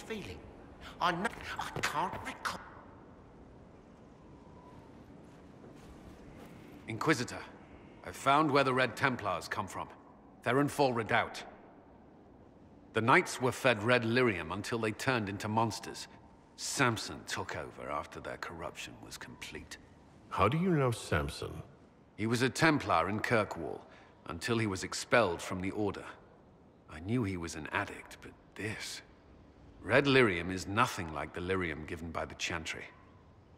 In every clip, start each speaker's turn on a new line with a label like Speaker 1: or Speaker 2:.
Speaker 1: feeling. I know. I can't recall.
Speaker 2: Inquisitor, I've found where the Red Templars come from. Therenfall Redoubt. The Knights were fed red lyrium until they turned into monsters. Samson took over after their corruption was complete.
Speaker 3: How do you know Samson?
Speaker 2: He was a Templar in Kirkwall, until he was expelled from the Order. I knew he was an addict, but this... Red lyrium is nothing like the lyrium given by the Chantry.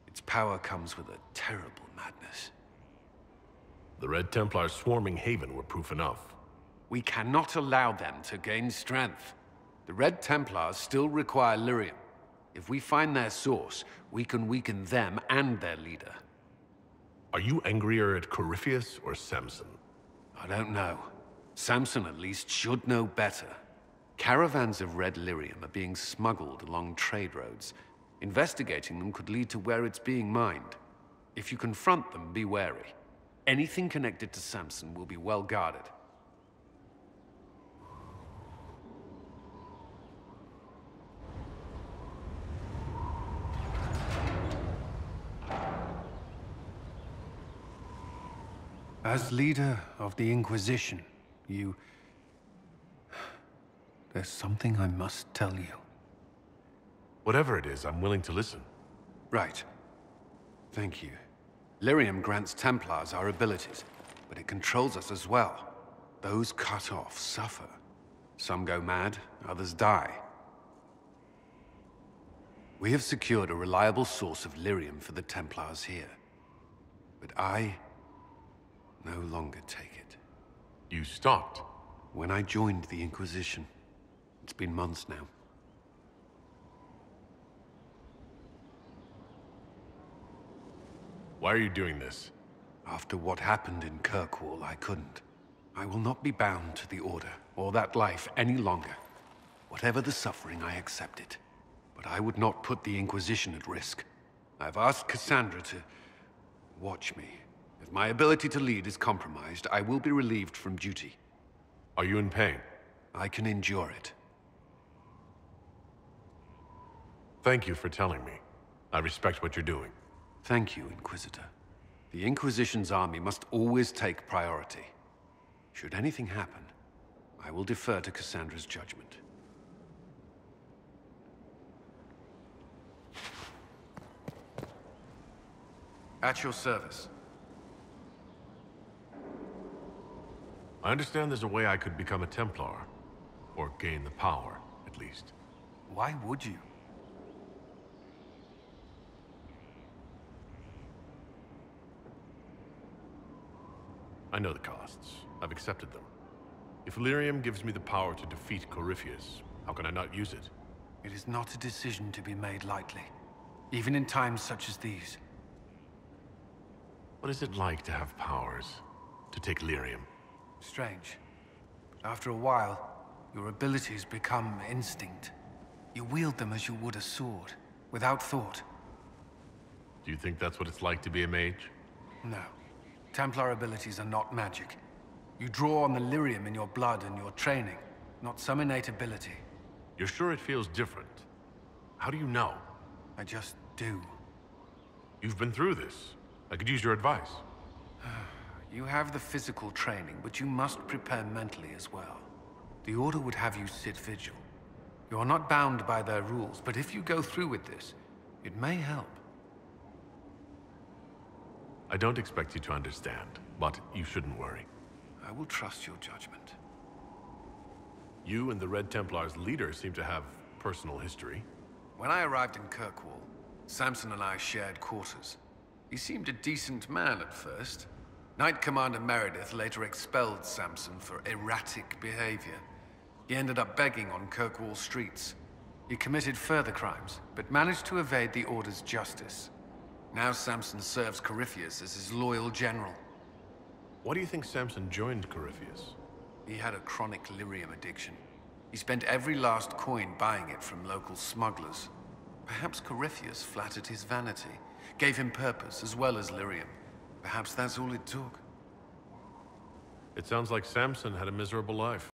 Speaker 2: Its power comes with a terrible madness.
Speaker 3: The Red Templars swarming Haven were proof enough.
Speaker 2: We cannot allow them to gain strength. The Red Templars still require lyrium. If we find their source, we can weaken them and their leader.
Speaker 3: Are you angrier at Corypheus or Samson?
Speaker 2: I don't know. Samson at least should know better. Caravans of red lyrium are being smuggled along trade roads. Investigating them could lead to where it's being mined. If you confront them, be wary. Anything connected to Samson will be well guarded. As leader of the Inquisition, there's something I must tell you.
Speaker 3: Whatever it is, I'm willing to listen.
Speaker 2: Right. Thank you. Lyrium grants Templars our abilities, but it controls us as well. Those cut off suffer. Some go mad, others die. We have secured a reliable source of lyrium for the Templars here. But I no longer take it.
Speaker 3: You stopped?
Speaker 2: When I joined the Inquisition. It's been months now.
Speaker 3: Why are you doing this?
Speaker 2: After what happened in Kirkwall, I couldn't. I will not be bound to the Order, or that life any longer. Whatever the suffering, I accept it. But I would not put the Inquisition at risk. I've asked Cassandra to watch me. If my ability to lead is compromised, I will be relieved from duty.
Speaker 3: Are you in pain?
Speaker 2: I can endure it.
Speaker 3: Thank you for telling me. I respect what you're doing.
Speaker 2: Thank you, Inquisitor. The Inquisition's army must always take priority. Should anything happen, I will defer to Cassandra's judgment. At your service.
Speaker 3: I understand there's a way I could become a Templar. Or gain the power, at least.
Speaker 2: Why would you?
Speaker 3: I know the costs. I've accepted them. If lyrium gives me the power to defeat Corypheus, how can I not use it?
Speaker 2: It is not a decision to be made lightly. Even in times such as these.
Speaker 3: What is it like to have powers? To take lyrium?
Speaker 2: Strange. But after a while, your abilities become instinct. You wield them as you would a sword, without thought.
Speaker 3: Do you think that's what it's like to be a mage?
Speaker 2: No. Templar abilities are not magic. You draw on the lyrium in your blood and your training, not some innate ability.
Speaker 3: You're sure it feels different? How do you know?
Speaker 2: I just do.
Speaker 3: You've been through this. I could use your advice.
Speaker 2: You have the physical training, but you must prepare mentally as well. The Order would have you sit vigil. You are not bound by their rules, but if you go through with this, it may help.
Speaker 3: I don't expect you to understand, but you shouldn't worry.
Speaker 2: I will trust your judgment.
Speaker 3: You and the Red Templars' leader seem to have personal history.
Speaker 2: When I arrived in Kirkwall, Samson and I shared quarters. He seemed a decent man at first. Knight Commander Meredith later expelled Samson for erratic behavior. He ended up begging on Kirkwall streets. He committed further crimes, but managed to evade the Order's justice. Now Samson serves Corypheus as his loyal general.
Speaker 3: Why do you think Samson joined Corypheus?
Speaker 2: He had a chronic lyrium addiction. He spent every last coin buying it from local smugglers. Perhaps Corypheus flattered his vanity, gave him purpose as well as lyrium. Perhaps that's all it took.
Speaker 3: It sounds like Samson had a miserable life.